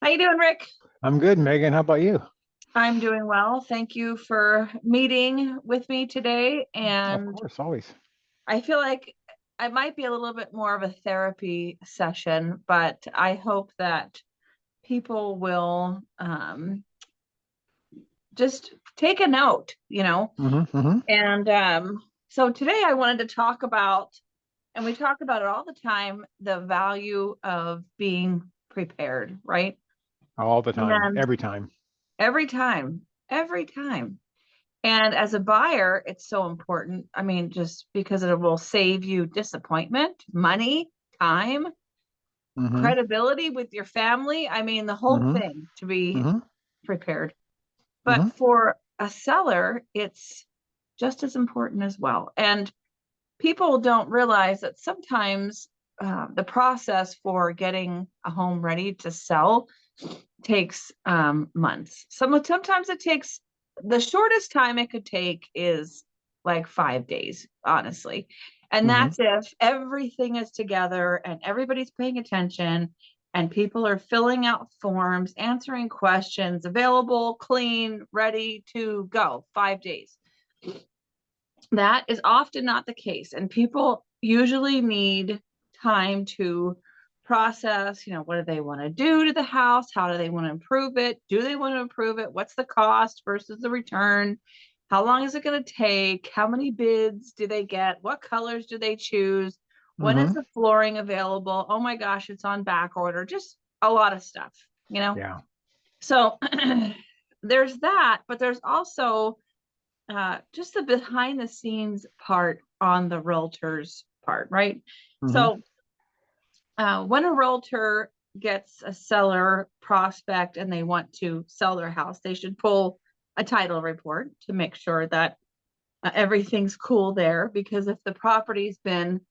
How you doing, Rick? I'm good, Megan. How about you? I'm doing well. Thank you for meeting with me today. Of And course, always. I feel like I might be a little bit more of a therapy session, but I hope that people will just take a note. Hmm. And so today I wanted to talk about, and we talk about it all the time, the value of being prepared, right? All the time, And every time. every time. And as a buyer, it's so important. I mean, just because it will save you disappointment, money, time, Hmm. credibility with your family. I mean, the whole Hmm. thing to be Hmm. prepared. But Hmm. for a seller, it's just as important as well. And people don't realize that sometimes the process for getting a home ready to sell takes months. Sometimes it takes the shortest time it could take is like 5 days, honestly. And Hmm. that's if everything is together and everybody's paying attention and people are filling out forms, answering questions, available, clean, ready to go. 5 days. That is often not the case. And people usually need time to process, what do they want to do to the house? How do they want to improve it? Do they want to improve it? What's the cost versus the return? How long is it going to take? How many bids do they get? What colors do they choose? When is Hmm. the flooring available? Oh my gosh, it's on back order. Just a lot of stuff. Yeah. So there's that, but there's also just the behind the scenes part on the realtor's part, right? Hmm. So when a realtor gets a seller prospect and they want to sell their house, they should pull a title report to make sure that everything's cool there. Because if the property's been,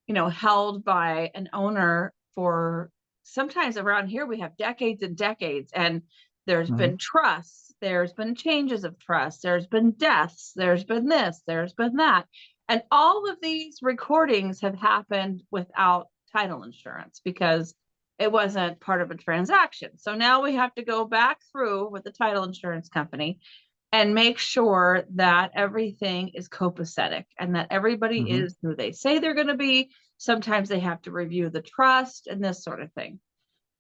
held by an owner for sometimes around here, we have decades and decades, and there's Hmm. been trusts, there's been changes of trust, there's been deaths, there's been this, there's been that. And all of these recordings have happened without title insurance because it wasn't part of a transaction. So now we have to go back through with the title insurance company and make sure that everything is copacetic and that everybody Hmm. is who they say they're going to be. Sometimes they have to review the trust and this sort of thing.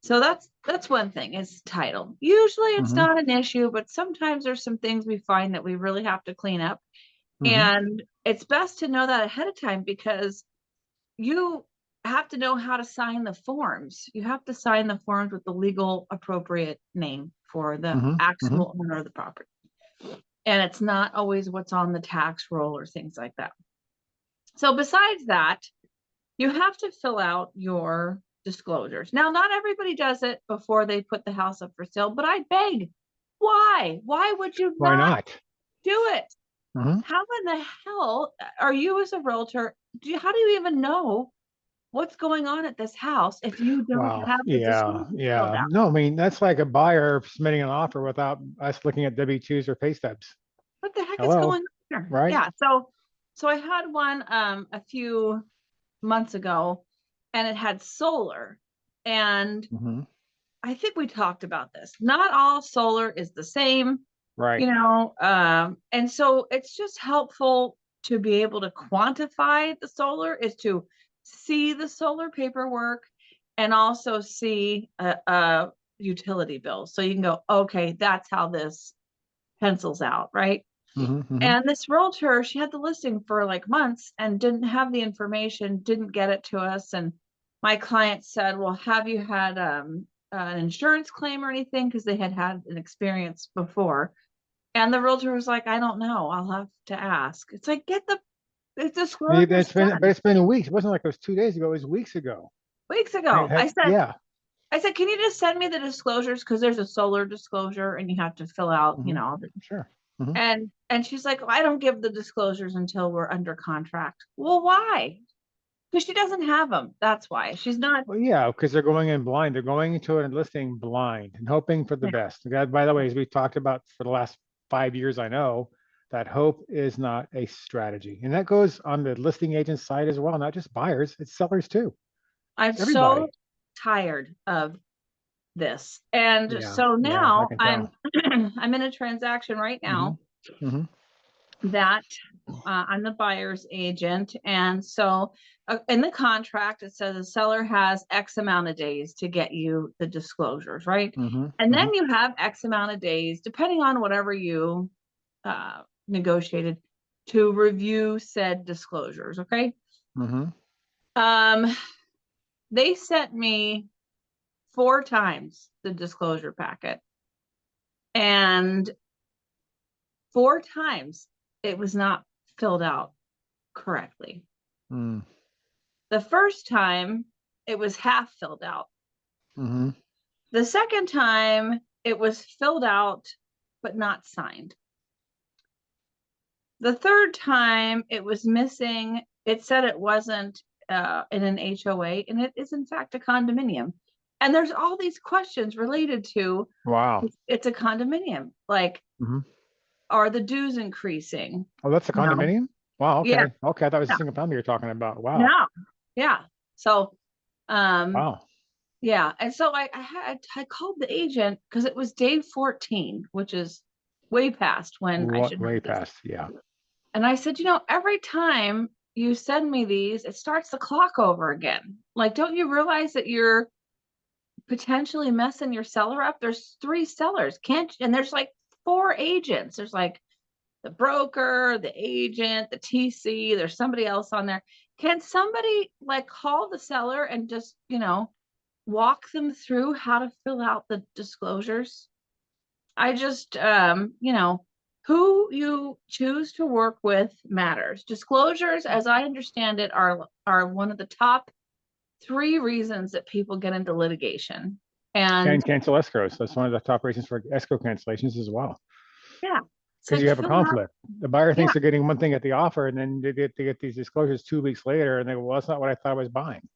So that's one thing is title. Usually it's Hmm. not an issue, but sometimes there's some things we find that we really have to clean up. Hmm. And it's best to know that ahead of time because you have to know how to sign the forms. You have to sign the forms with the legal appropriate name for the Hmm. Hmm. actual owner of the property, and it's not always what's on the tax roll or things like that. So besides that, you have to fill out your disclosures. Now, not everybody does it before they put the house up for sale, but I beg, why? Why would you Why not not? do it? Hmm. How in the hell are you as a realtor? How do you even know what's going on at this house if you don't Wow. have the Yeah. disclosures filled Yeah. out? No, I mean, that's like a buyer submitting an offer without us looking at W-2s or pay stubs. What the heck is Hello. going on here? Right? Yeah. So I had one a few months ago and it had solar. And Hmm. I think we talked about this. Not all solar is the same, Right. and so it's just helpful to be able to quantify the solar is to see the solar paperwork and also see a utility bill. So you can go, okay, that's how this pencils out, right? Hmm. Hmm. And this realtor, she had the listing for like months and didn't have the information, didn't get it to us. And my client said, well, have you had an insurance claim or anything? Because they had had an experience before. And the realtor was like, I don't know. I'll have to ask. It's like, get the disclosures But done it's been weeks. It wasn't like it was 2 days ago. It was weeks ago. weeks ago. Yeah. I said, can you just send me the disclosures? Because there's a solar disclosure and you have to fill out, Hmm. the Sure. Hmm. and she's like, well, I don't give the disclosures until we're under contract. Well, why? Because she doesn't have them. That's why she's not. Well, yeah, because they're going in blind. They're going into an listing blind and hoping for the Yeah, best. God, by the way, as we talked about for the last 5 years, I know that hope is not a strategy. And that goes on the listing agent side as well, not just buyers, it's sellers too. I'm It's everybody. so tired of this. And Yeah. so Yeah. I now can I'm tell. I'm in a transaction right Hmm. now Hmm. that I'm the buyer's agent. And so in the contract, it says the seller has X amount of days to get you the disclosures, right? Hmm. And Hmm. then you have X amount of days, depending on whatever you negotiated, to review said disclosures. Okay. Hmm. Um, they sent me 4 times the disclosure packet, and 4 times it was not filled out correctly. Mm. The first time it was half filled out. Hmm. The second time it was filled out but not signed. The third time it was missing. It said it wasn't in an HOA, and it is in fact a condominium. And there's all these questions related to Wow. it's a condominium. Like, Hmm. are the dues increasing? Oh, that's a No. condominium? Wow. Yeah. Okay. Okay. I thought it was a No. single family you're talking about. No. Wow. Yeah. So, um, Wow. yeah. And so I called the agent because it was day 14, which is way past when I should Way have this. past. Yeah. And I said, every time you send me these, it starts the clock over again. Like, don't you realize that you're potentially messing your seller up? There's 3 sellers, and there's like 4 agents. There's like the broker, the agent, the TC, there's somebody else on there. Can somebody like call the seller and just, walk them through how to fill out the disclosures? I just, who you choose to work with matters. Disclosures, as I understand it, are one of the top 3 reasons that people get into litigation. And And cancel escrows. That's one of the top reasons for escrow cancellations as well. yeah, it's Because like you have a fill out. conflict. The buyer Yeah. thinks they're getting one thing at the offer, and then they get these disclosures 2 weeks later, and they go, "Well, that's not what I thought I was buying."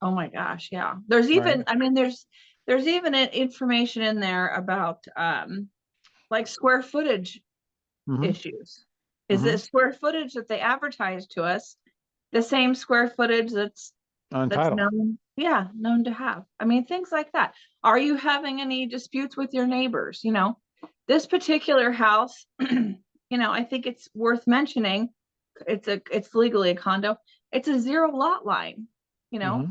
Oh my gosh. Yeah. There's Right? even, I mean, there's even information in there about like square footage Hmm. issues. Is the Hmm. square footage that they advertise to us the same square footage On that's title. known to have? I mean, things like that. Are you having any disputes with your neighbors? This particular house, I think it's worth mentioning. It's legally a condo. It's a 0 lot line, you know. Hmm.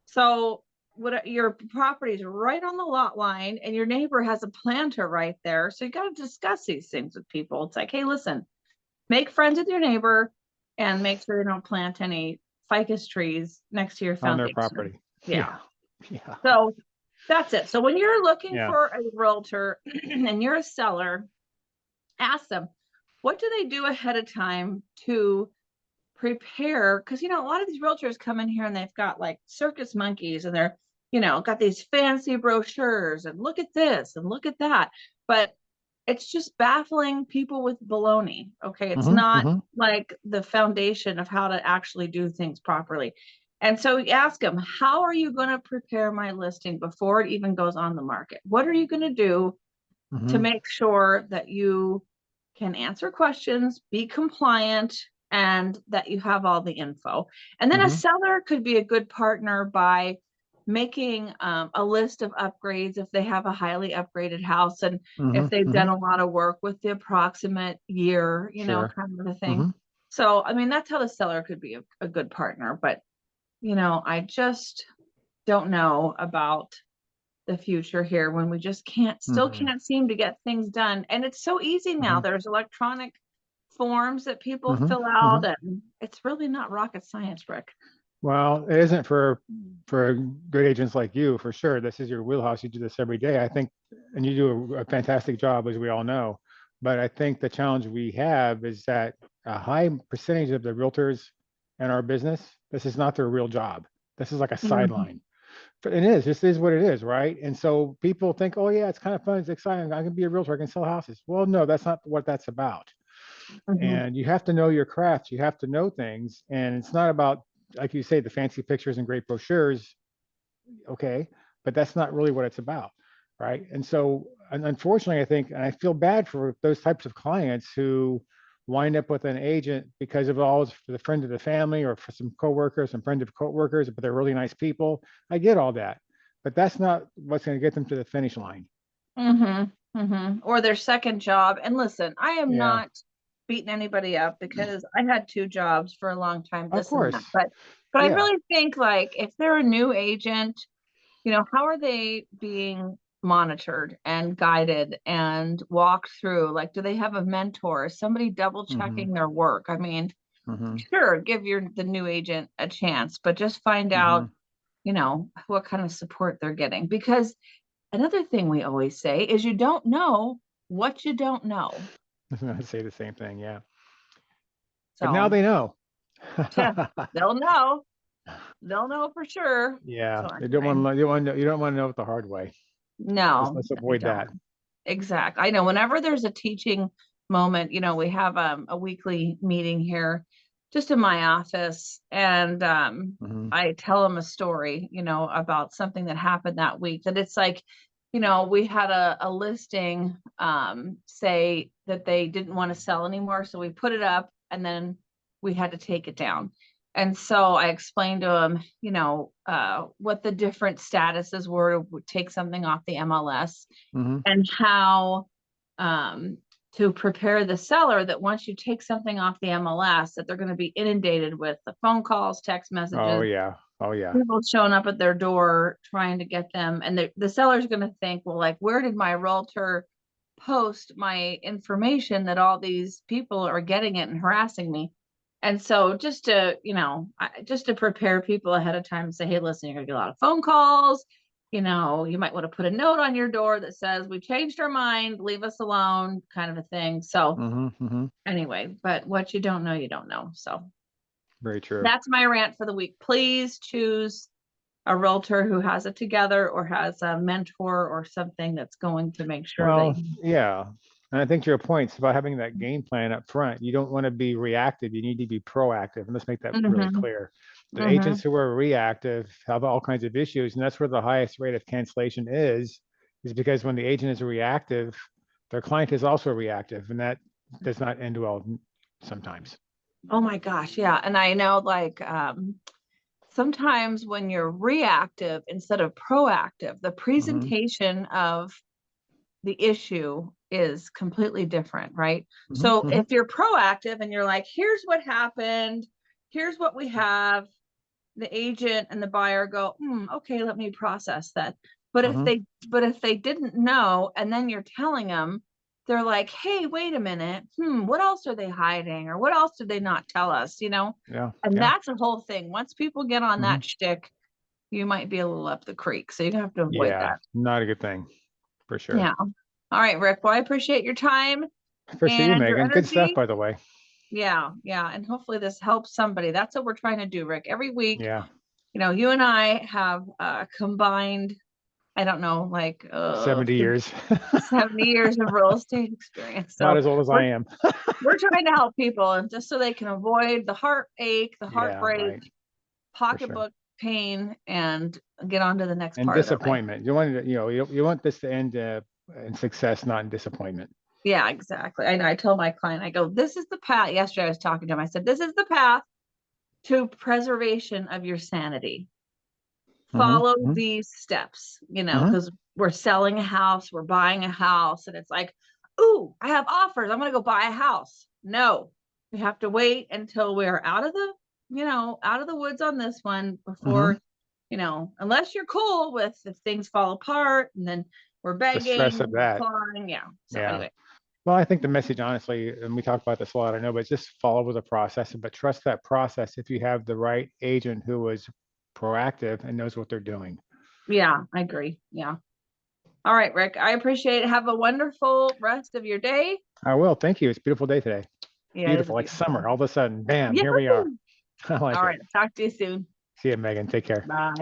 So what your property is right on the lot line, and your neighbor has a planter right there. So you got to discuss these things with people. It's like, hey, listen, make friends with your neighbor and make sure they don't plant any ficus trees next to your On their foundation. property. Yeah. Yeah. Yeah. So that's it. So when you're looking Yeah. for a realtor and you're a seller, ask them, what do they do ahead of time to prepare? Because a lot of these realtors come in here and they've got like circus monkeys, and they're got these fancy brochures and look at this and look at that, but it's just baffling people with baloney. Okay, it's Hmm. not Hmm. like the foundation of how to actually do things properly. And so you ask them, how are you going to prepare my listing before it even goes on the market? What are you going to do to Hmm. make sure that you can answer questions, be compliant, and that you have all the info? And then a Hmm. seller could be a good partner by making a list of upgrades if they have a highly upgraded house, and Hmm. if they've Hmm. done a lot of work with the approximate year, Sure. kind of a thing. Hmm. So, I mean, that's how the seller could be a good partner. But, I just don't know about the future here when we just still Hmm. can't seem to get things done. And it's so easy now. Hmm. There's electronic forms that people Hmm. fill Hmm. out, and it's really not rocket science, Rick. Well, it isn't for good agents like you, for sure. This is your wheelhouse. You do this every day, I think, and you do a fantastic job, as we all know. But I think the challenge we have is that a high percentage of the realtors in our business, this is not their real job. This is like a Mhm. sideline. But it is. This is what it is, right? And so people think, oh yeah, it's kind of fun, it's exciting. I can be a realtor, I can sell houses. Well, no, that's not what that's about. Mhm. And you have to know your craft. You have to know things, and it's not about, like you say, the fancy pictures and great brochures. Okay, but that's not really what it's about, right? And so, and unfortunately, I think, and I feel bad for those types of clients who wind up with an agent because of all for the friend of the family or for some coworkers, some friend of coworkers, but they're really nice people. I get all that, but that's not what's going to get them to the finish line. Or their second job. And listen, I am Yeah, not beating anybody up because I had 2 jobs for a long time, of this and that. course. But I Yeah. really think, like, if they're a new agent, how are they being monitored and guided and walked through? Like, do they have a mentor? Is somebody double checking their work? I mean, sure, give the new agent a chance, but just find out, what kind of support they're getting. Because another thing we always say is you don't know what you don't know. I say the same thing. Yeah. But now So they know. they'll know. They'll know for sure. Yeah, So they don't anyway, want to. You don't want to know it the hard way. no, Let's I avoid that. don't. Exactly. I know whenever there's a teaching moment, we have a weekly meeting here just in my office, and I tell them a story, about something that happened that week. That it's like, we had a listing say that they didn't want to sell anymore. So we put it up and then we had to take it down. And so I explained to them, what the different statuses were to take something off the MLS and how to prepare the seller that once you take something off the MLS, that they're going to be inundated with the phone calls, text Oh messages, yeah. Oh yeah. people showing up at their door trying to get them. And the seller's going to think, well, like, where did my realtor post my information that all these people are getting it and harassing me? And so just to prepare people ahead of time and say, hey, listen, you're going to get a lot of phone calls. You might want to put a note on your door that says, we changed our mind, leave us alone, kind of a thing. So anyway, but what you don't know, you don't know. So very true. that's my rant for the week. Please choose a realtor who has it together or has a mentor or something that's going to make sure Well, that. yeah. And I think to your point, it's about having that game plan up front. You don't want to be reactive. You need to be proactive. And let's make that really clear. The agents who are reactive have all kinds of issues. And that's where the highest rate of cancellation is because when the agent is reactive, their client is also reactive. And that does not end well sometimes. Oh my gosh. Yeah. And I know, like, sometimes when you're reactive instead of proactive, the presentation of the issue is completely different, right? So if you're proactive and you're like, here's what happened, here's what we have, the agent and the buyer go, okay, let me process that. But if they didn't know, and then you're telling them, they're like, hey, wait a minute, what else are they hiding, or what else did they not tell us? Yeah. And that's the whole thing. Once people get on that shtick, you might be a little up the creek. So you have to avoid that. Not a good thing for sure. Yeah. All right, Rick. Well, I appreciate your time Appreciate you, and your Megan. Good stuff, energy. by the way. Yeah. And hopefully this helps somebody. That's what we're trying to do, Rick. Every week, Yeah. you and I have combined, I don't know, like 70 years. 70 years of real estate experience. So Not as old as I am. we're trying to help people, and just so they can avoid the heartache, the heartbreak, Right. pocketbook pain, and get on to the next And part disappointment. You want you want this to end in success, not in disappointment. Yeah, exactly. I told my client, I go, this is the path. Yesterday I was talking to him. I said, this is the path to preservation of your sanity. Follow these steps, because we're selling a house, we're buying a house, and it's like, ooh, I have offers, I'm going to go buy a house. No, we have to wait until we're out of the woods on this one before, unless you're cool with if things fall apart and then we're begging, the stress of that. clawing, So anyway. Well, I think the message, honestly, and we talk about this a lot, I know, but just follow the process, but trust that process if you have the right agent who is proactive and knows what they're doing. Yeah, I agree. Yeah. All right, Rick, I appreciate it. Have a wonderful rest of your day. I will. Thank you. It's a beautiful day today. Yeah, beautiful, like summer. All of a sudden, bam, Here we are. I like All it. right. Talk to you soon. See you, Megan. Take care. Bye.